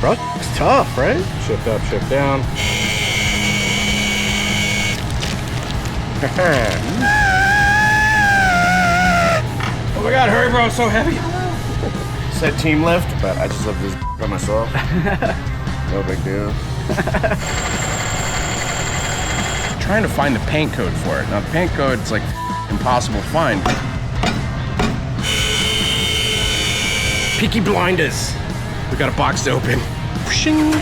Bro, it's tough, right? Shift up, shift down. Oh my God, hurry, bro, it's so heavy. Said team lift, but I just left this by myself. No big deal. Trying to find the paint code for it. Now the paint code is like impossible to find. Peaky Blinders. We got a box to open. Shing.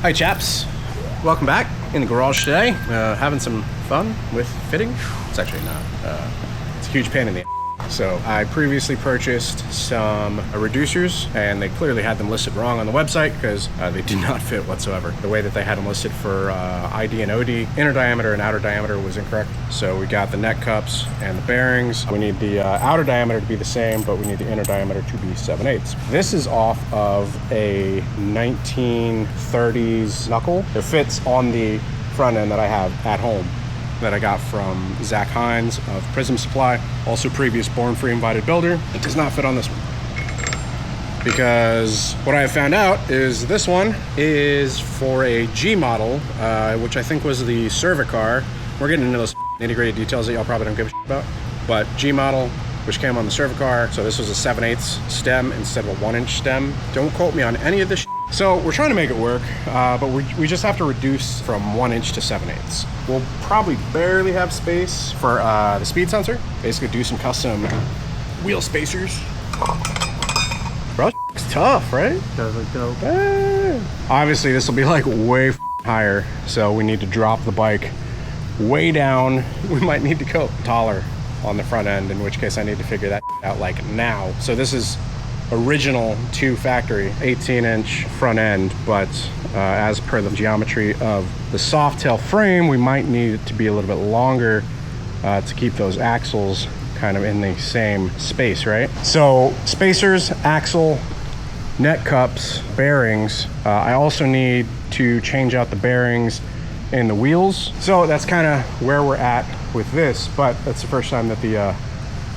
Hi chaps, welcome back in the garage today. Having some fun with fitting. It's actually not. It's a huge pain in the ass. So I previously purchased some reducers and they clearly had them listed wrong on the website because they did not fit whatsoever. The way that they had them listed for ID and OD, inner diameter and outer diameter was incorrect. So we got the neck cups and the bearings. We need the outer diameter to be the same, but we need the inner diameter to be 7/8. This is off of a 1930s knuckle. It fits on the front end that I have at home, that I got from Zach Hines of Prism Supply, also previous Born Free invited builder. It does not fit on this one. Because what I have found out is this one is for a G model, which I think was the Cervicar. We're getting into those nitty-gritty details that y'all probably don't give a shit about. But G model, which came on the Cervicar. So this was a 7/8 stem instead of a 1-inch stem. Don't quote me on any of this shit. So we're trying to make it work, but we just have to reduce from 1-inch to 7/8. We'll probably barely have space for the speed sensor. Basically do some custom wheel spacers. Bro, it's tough, right? Does it go? Obviously this will be like way higher, so we need to drop the bike way down. We might need to go taller on the front end, in which case I need to figure that out like now. So this is original to factory 18-inch front end, but as per the geometry of the Softail frame, we might need it to be a little bit longer to keep those axles kind of in the same space, right? So spacers, axle, neck cups, bearings. I also need to change out the bearings in the wheels. So that's kind of where we're at with this, but that's the first time that the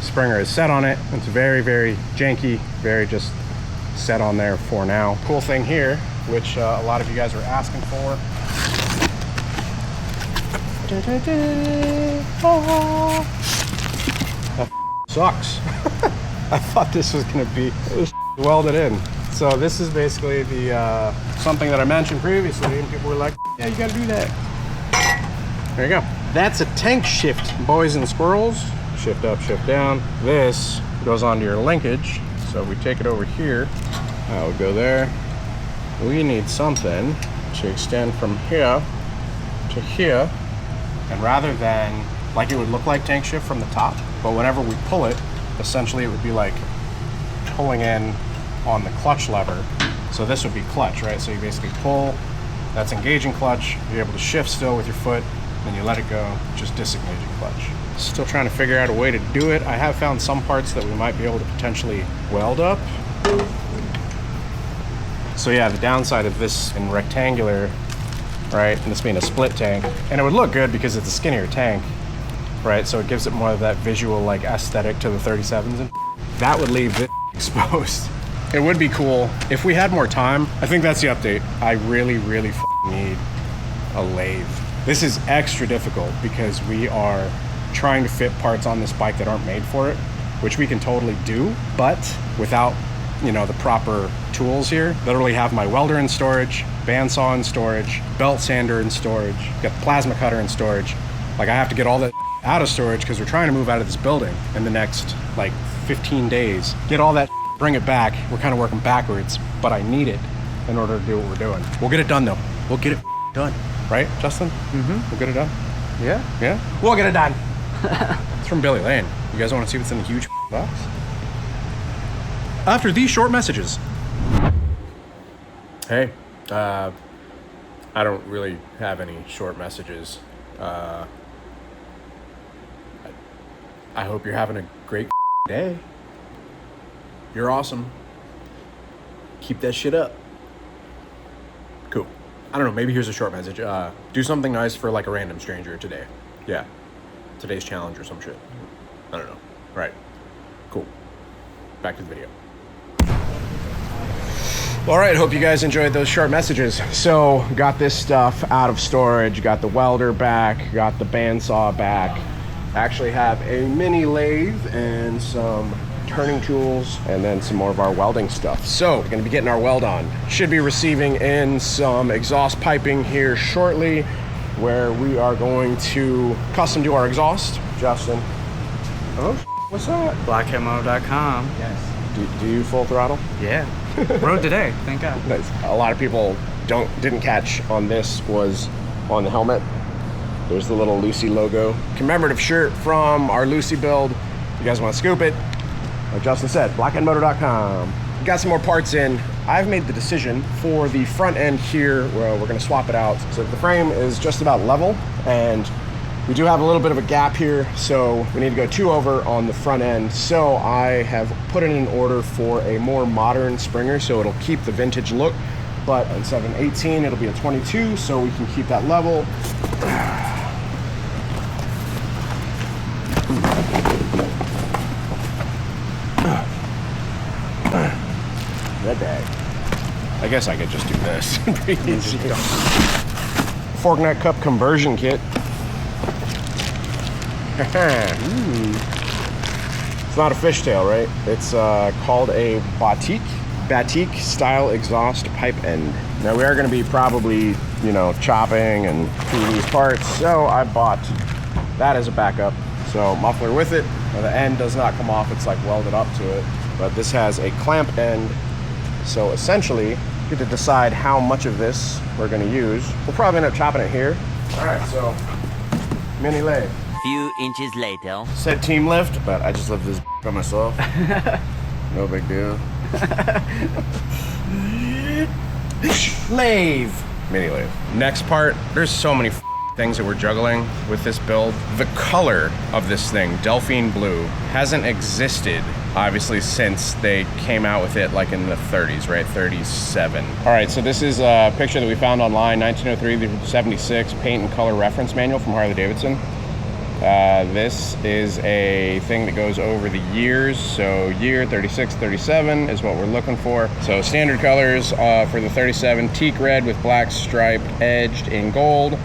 Springer is set on it. It's very, very janky, very just set on there for now. Cool thing here, which a lot of you guys are asking for. That sucks. I thought this was gonna be welded in. So this is basically the something that I mentioned previously, and people were like, yeah, you gotta do that. There you go. That's a tank shift, boys and squirrels. Shift up, shift down. This goes onto your linkage. So we take it over here. I would go there. We need something to extend from here to here. And rather than, like it would look like tank shift from the top, but whenever we pull it, essentially it would be like pulling in on the clutch lever. So this would be clutch, right? So you basically pull, that's engaging clutch. You're able to shift still with your foot, then you let it go, just disengaging clutch. Still trying to figure out a way to do it. I have found some parts that we might be able to potentially weld up. So yeah, the downside of this in rectangular, right, and this being a split tank, and it would look good because it's a skinnier tank, right? So it gives it more of that visual like aesthetic to the 37s, and that would leave this exposed. It would be cool if we had more time. I think that's the update. I really, really need a lathe. This is extra difficult because we are trying to fit parts on this bike that aren't made for it, which we can totally do, but without, you know, the proper tools here. Literally have my welder in storage, bandsaw in storage, belt sander in storage, got the plasma cutter in storage. Like I have to get all that out of storage because we're trying to move out of this building in the next like 15 days. Get all that, bring it back. We're kind of working backwards, but I need it in order to do what we're doing. We'll get it done though. We'll get it done. Right, Justin? Mm-hmm. We'll get it done. Yeah? Yeah? We'll get it done. It's from Billy Lane. You guys want to see what's in the huge box? After these short messages. Hey, I don't really have any short messages. I hope you're having a great day. You're awesome. Keep that shit up. Cool. I don't know, maybe here's a short message. Do something nice for like a random stranger today. Yeah. Today's challenge or some shit. I don't know. All right. Cool. Back to the video. All right, hope you guys enjoyed those short messages. So, got this stuff out of storage, got the welder back, got the bandsaw back. Actually have a mini lathe and some turning tools and then some more of our welding stuff. So, we're gonna be getting our weld on. Should be receiving in some exhaust piping here shortly where we are going to custom do our exhaust. Justin. Oh, what's that? Blockheadmoto.com. Yes. Do you full throttle? Yeah. Rode today, thank God. Nice. A lot of people didn't catch on this was on the helmet. There's the little Lucy logo. Commemorative shirt from our Lucy build. You guys want to scoop it? Like Justin said, blockheadmoto.com. Got some more parts in. I've made the decision for the front end here where we're gonna swap it out. So the frame is just about level and we do have a little bit of a gap here, so we need to go 2 over on the front end. So I have put in an order for a more modern Springer, so it'll keep the vintage look, but instead of an 18, it'll be a 22, so we can keep that level. Red bag. I guess I could just do this. Pretty easy. Fork nut cup conversion kit. It's not a fishtail, right? It's called a batik style exhaust pipe end. Now we are going to be probably, you know, chopping and doing these parts, so I bought that as a backup. So muffler with it. Now the end does not come off; it's like welded up to it. But this has a clamp end, so essentially, you get to decide how much of this we're going to use. We'll probably end up chopping it here. All right, so mini lathe. Few inches later. Said team lift, but I just left this by myself. No big deal. Lathe. Mini lathe. Next part, there's so many things that we're juggling with this build. The color of this thing, Delphine blue, hasn't existed obviously since they came out with it like in the 30s, right? 37. All right, so this is a picture that we found online, 1903 to 76 paint and color reference manual from Harley-Davidson. This is a thing that goes over the years, so year 36, 37 is what we're looking for. So standard colors for the 37, teak red with black stripe edged in gold,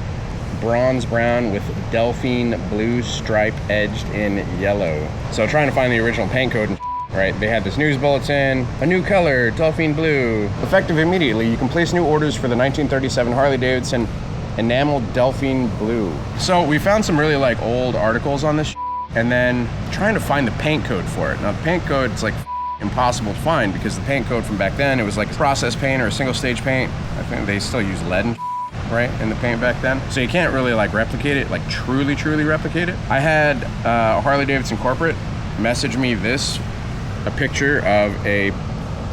bronze brown with Delphine blue stripe edged in yellow. So trying to find the original paint code, right? They had this news bulletin, a new color, Delphine blue. Effective immediately, you can place new orders for the 1937 Harley-Davidson enameled Delphine blue. So we found some really like old articles on this and then trying to find the paint code for it. Now the paint code is like impossible to find because the paint code from back then, it was like a process paint or a single stage paint. I think they still use lead and right in the paint back then. So you can't really like replicate it, like truly replicate it. I had a Harley-Davidson corporate message me a picture of a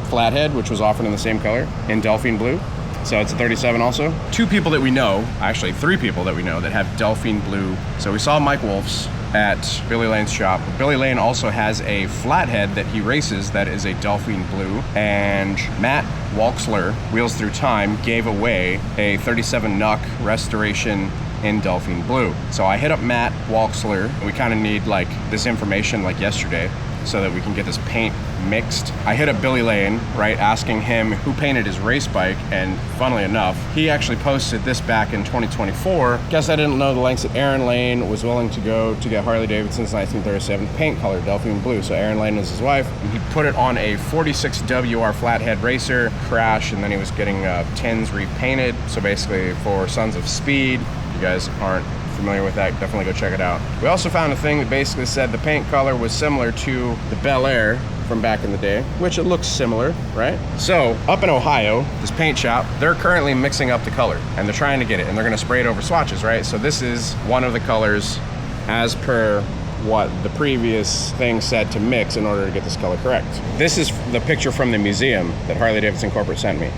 flathead, which was offered in the same color in Delphine blue. So it's a 37 also. 2 people that we know, actually 3 people that we know that have Delphine blue. So we saw Mike Wolf's at Billy Lane's shop. Billy Lane also has a flathead that he races that is a Delphine blue. And Matt Walksler, Wheels Through Time, gave away a 37 Nuck restoration in Delphine blue. So I hit up Matt Walksler. We kind of need like this information like yesterday so that we can get this paint mixed. I hit up Billy Lane, right, asking him who painted his race bike, and funnily enough, he actually posted this back in 2024. Guess I didn't know the lengths that Aaron Lane was willing to go to get Harley-Davidson's 1937 paint color, Delphine blue. So Aaron Lane was his wife, and he put it on a 46 WR flathead racer, crash, and then he was getting tins repainted. So basically for Sons of Speed, you guys aren't familiar with that, definitely go check it out. We also found a thing that basically said the paint color was similar to the Bel Air from back in the day, which it looks similar, right? So up in Ohio, this paint shop, they're currently mixing up the color and they're trying to get it and they're gonna spray it over swatches, right? So this is one of the colors as per what the previous thing said to mix in order to get this color correct. This is the picture from the museum that Harley-Davidson corporate sent me.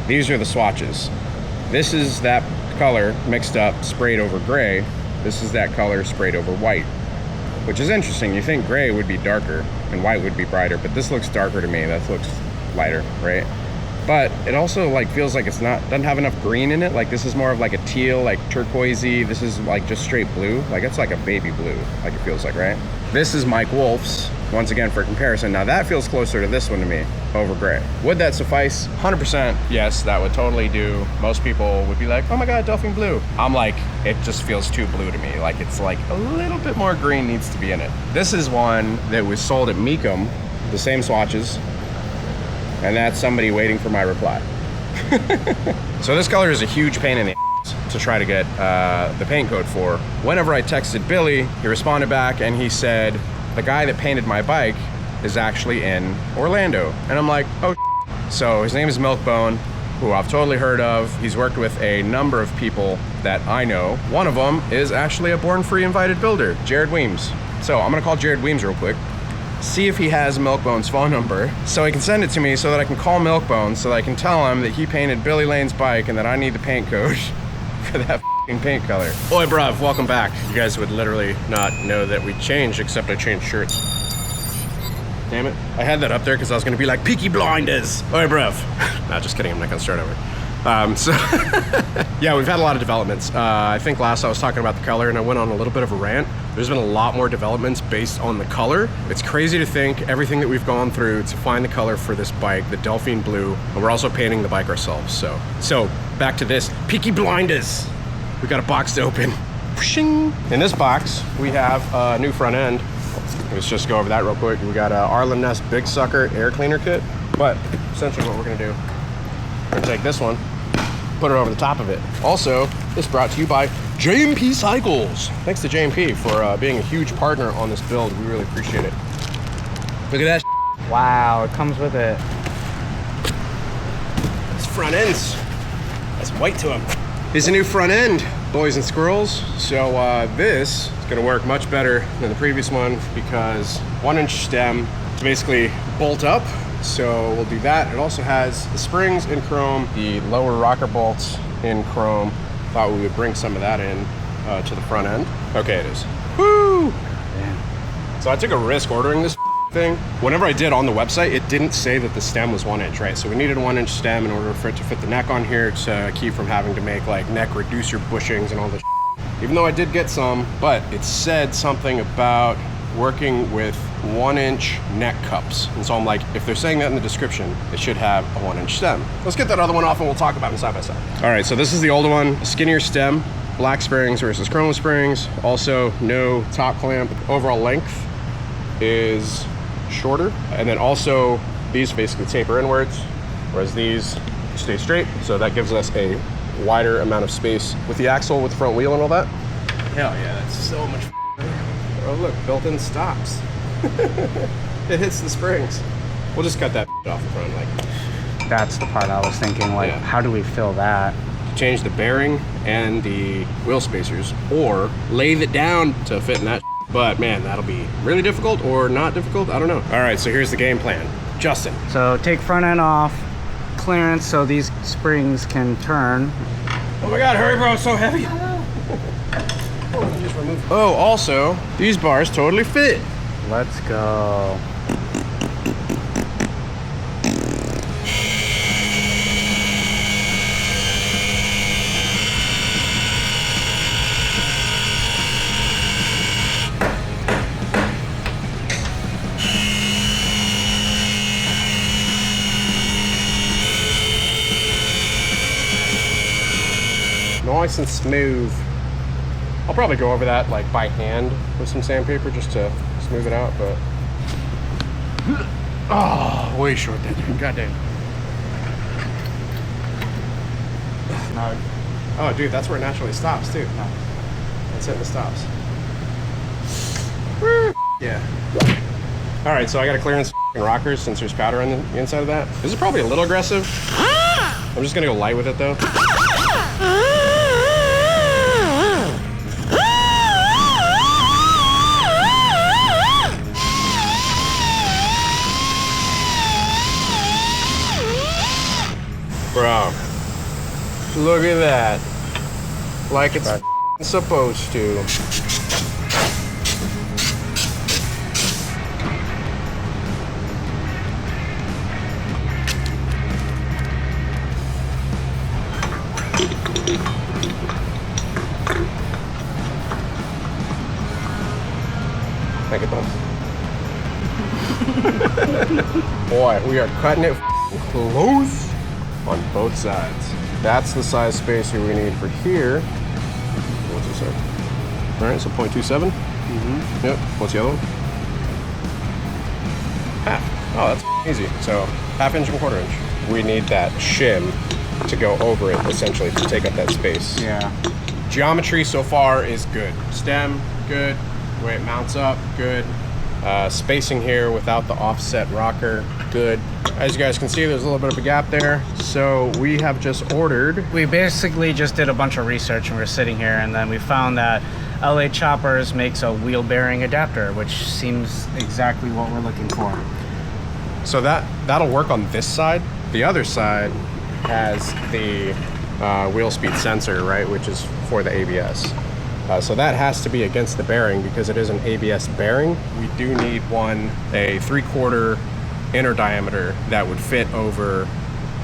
These are the swatches. This is that color mixed up, sprayed over gray. This is that color sprayed over white, which is interesting. You think gray would be darker and white would be brighter, but this looks darker to me. That looks lighter, right? but it also like feels like it's not, doesn't have enough green in it. Like this is more of like a teal, like turquoisey. This is like just straight blue. Like it's like a baby blue, like it feels like, right? This is Mike Wolf's, once again for comparison. Now that feels closer to this one to me over gray. Would that suffice? 100% yes, that would totally do. Most people would be like, oh my God, Delphine blue. I'm like, it just feels too blue to me. Like it's like a little bit more green needs to be in it. This is one that was sold at Mecum, the same swatches, and that's somebody waiting for my reply. So this color is a huge pain in the ass to try to get the paint code for. Whenever I texted Billy, he responded back and he said, the guy that painted my bike is actually in Orlando. And I'm like, oh, so his name is Milkbone, who I've totally heard of. He's worked with a number of people that I know. One of them is actually a Born Free invited builder, Jared Weems. So I'm gonna call Jared Weems real quick, see if he has Milkbone's phone number so he can send it to me so that I can call Milkbone so that I can tell him that he painted Billy Lane's bike and that I need the paint code for that paint color. Oi, bruv, welcome back. You guys would literally not know that we changed, except I changed shirts. Damn it. I had that up there because I was gonna be like, Peaky Blinders. Oi, bruv. Nah, just kidding, I'm not gonna start over. Yeah, we've had a lot of developments. I think last I was talking about the color and I went on a little bit of a rant. There's been a lot more developments based on the color. It's crazy to think everything that we've gone through to find the color for this bike, the Delphine blue, and we're also painting the bike ourselves. So back to this, Peaky Blinders. We got a box to open. In this box, we have a new front end. Let's just go over that real quick. We got a Arlen Ness Big Sucker air cleaner kit, but essentially what we're gonna do, we're gonna take this one, put it over the top of it. Also, this brought to you by JMP Cycles. Thanks to JMP for being a huge partner on this build. We really appreciate it. Look at that. Wow, it comes with it. This front end's, that's white to them. It's a new front end, boys and squirrels. So this is gonna work much better than the previous one because 1-inch stem to basically bolt up. So we'll do that. It also has the springs in chrome, the lower rocker bolts in chrome. Thought we would bring some of that in to the front end. Okay, it is. Woo! Damn. So I took a risk ordering this thing. Whenever I did on the website, it didn't say that the stem was 1 inch, right? So we needed a 1-inch stem in order for it to fit the neck on here to keep from having to make like neck reducer bushings and all this. Even though I did get some, but it said something about working with 1-inch neck cups. And so I'm like, if they're saying that in the description, it should have a 1-inch stem. Let's get that other one off and we'll talk about them side by side. All right, so this is the older one, skinnier stem, black springs versus chrome springs. Also, no top clamp. Overall length is shorter. And then also, these basically taper inwards, whereas these stay straight. So that gives us a wider amount of space with the axle, with the front wheel and all that. Hell yeah, that's so much better. Oh look, built-in stops. It hits the springs. We'll just cut that off the front. Like, That's the part I was thinking, like, Yeah. how do we fill that? change the bearing and the wheel spacers, or lathe it down to fit in that. But man, that'll be really difficult or not difficult. I don't know. All right, so here's the game plan. Justin. So take front end off, clearance so these springs can turn. Oh my God, hurry bro, it's so heavy. Oh, also, these bars totally fit. Let's go. Nice and smooth. I'll probably go over that like by hand with some sandpaper just to smooth it out, but oh, way short that dude. God damn. No. Oh, dude, that's where it naturally stops too. No. That's it, it stops. Yeah. All right, so I got to clearance rockers since there's powder on the inside of that. This is probably a little aggressive. I'm just gonna go light with it though. Bro, look at that. Like it's supposed to. Make it done. Boy, we are cutting it close on both sides. That's the size spacer we need for here. What's this say? All right, so 0.27. Mm-hmm. Yep. What's the other one? Half. Oh, that's easy. So 1/2 inch and 1/4 inch. We need that shim to go over it, essentially, to take up that space. Yeah. Geometry so far is good. Stem, good. The way it mounts up, good. Spacing here without the offset rocker, good. As you guys can see, there's a little bit of a gap there. So we have just ordered. We basically just did a bunch of research and we're sitting here, and then we found that LA Choppers makes a wheel bearing adapter, which seems exactly what we're looking for. So that'll work on this side. The other side has the wheel speed sensor, right, which is for the ABS. So that has to be against the bearing because it is an ABS bearing. We do need one, a 3/4 inner diameter that would fit over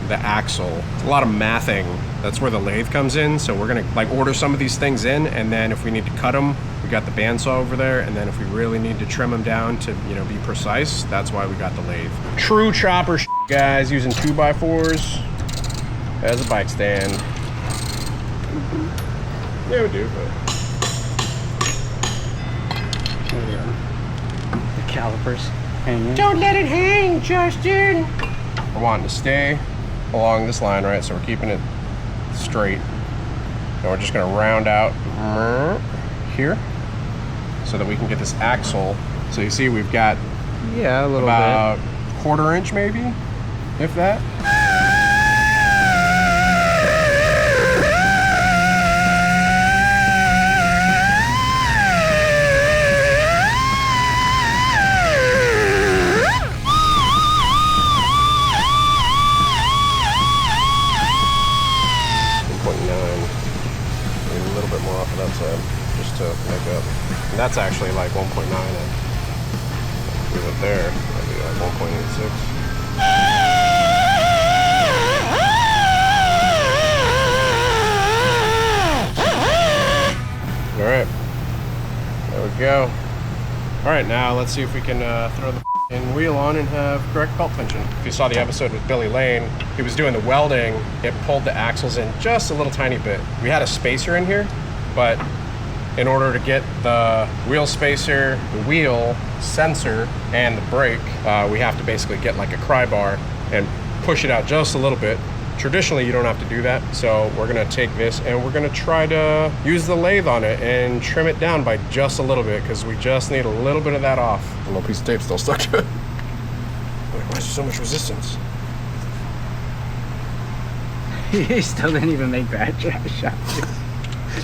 the axle. It's a lot of mathing. That's where the lathe comes in. So we're gonna like order some of these things in, and then if we need to cut them, we got the bandsaw over there. And then if we really need to trim them down to, you know, be precise, that's why we got the lathe. True chopper guys, using 2x4s as a bike stand. Yeah, we do, but. There we go. The calipers hanging. Don't let it hang, Justin. We're wanting to stay along this line, right? So we're keeping it straight. And we're just gonna round out here so that we can get this axle. So you see we've got Yeah, a little about 1/4 inch maybe, if that. Just to make up. And that's actually like 1.9. Leave it there. Maybe like 1.86. All right. There we go. All right, now let's see if we can throw the wheel on and have correct belt tension. If you saw the episode with Billy Lane, he was doing the welding. It pulled the axles in just a little tiny bit. We had a spacer in here, but in order to get the wheel spacer, the wheel sensor, and the brake, we have to basically get like a pry bar and push it out just a little bit. Traditionally, you don't have to do that. So we're gonna take this and we're gonna try to use the lathe on it and trim it down by just a little bit because we just need a little bit of that off. A little piece of tape still stuck to it. Why is there so much resistance? He still didn't even make that shot.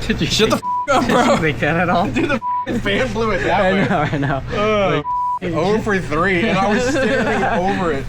Did you Shut the up, bro. Did you think that at all? Dude, the fan blew it that way. I know. 0 for 3, and I was staring over it.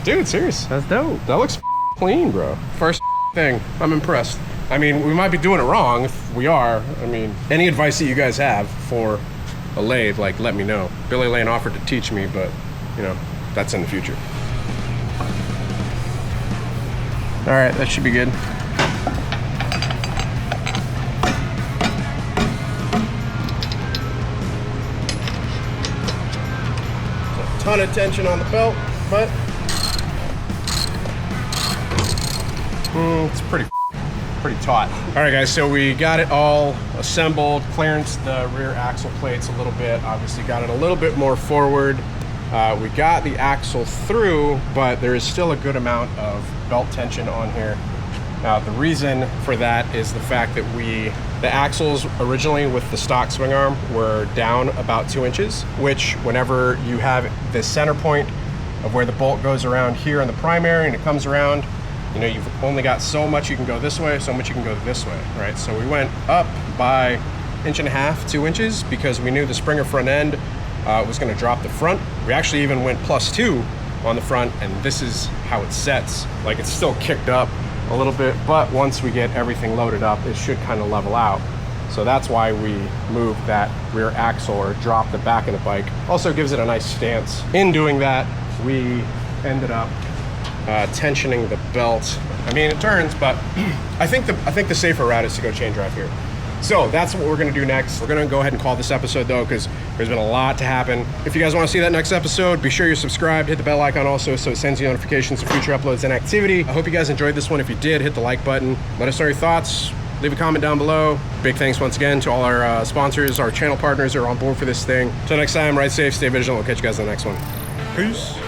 Dude, serious. That's dope. That looks clean, bro. First thing, I'm impressed. I mean, we might be doing it wrong. If we are, I mean, any advice that you guys have for a lathe, like, let me know. Billy Lane offered to teach me, but, you know, that's in the future. All right, that should be good. A ton of tension on the belt, but it's pretty taut. All right, guys, so we got it all assembled, clearanced the rear axle plates a little bit, obviously got it a little bit more forward. We got the axle through, but there is still a good amount of belt tension on here. Now, the reason for that is the fact that the axles originally with the stock swing arm were down about 2 inches, which whenever you have the center point of where the bolt goes around here in the primary and it comes around, you know, you've only got so much you can go this way, so much you can go this way, right? So we went up by 1.5 to 2 inches because we knew the Springer front end was gonna drop the front. We actually even went +2 on the front, and this is how it sets. Like, it's still kicked up a little bit, but once we get everything loaded up, it should kind of level out. So that's why we moved that rear axle, or dropped the back of the bike. Also gives it a nice stance. In doing that, we ended up tensioning the belt. I mean, it turns, but I think the safer route is to go chain drive here. So that's what we're gonna do next. We're gonna go ahead and call this episode though, because there's been a lot to happen. If you guys wanna see that next episode, be sure you're subscribed, hit the bell icon also so it sends you notifications of future uploads and activity. I hope you guys enjoyed this one. If you did, hit the like button. Let us know your thoughts. Leave a comment down below. Big thanks once again to all our sponsors, our channel partners who are on board for this thing. Until next time, ride safe, stay vigilant. We'll catch you guys in the next one. Peace.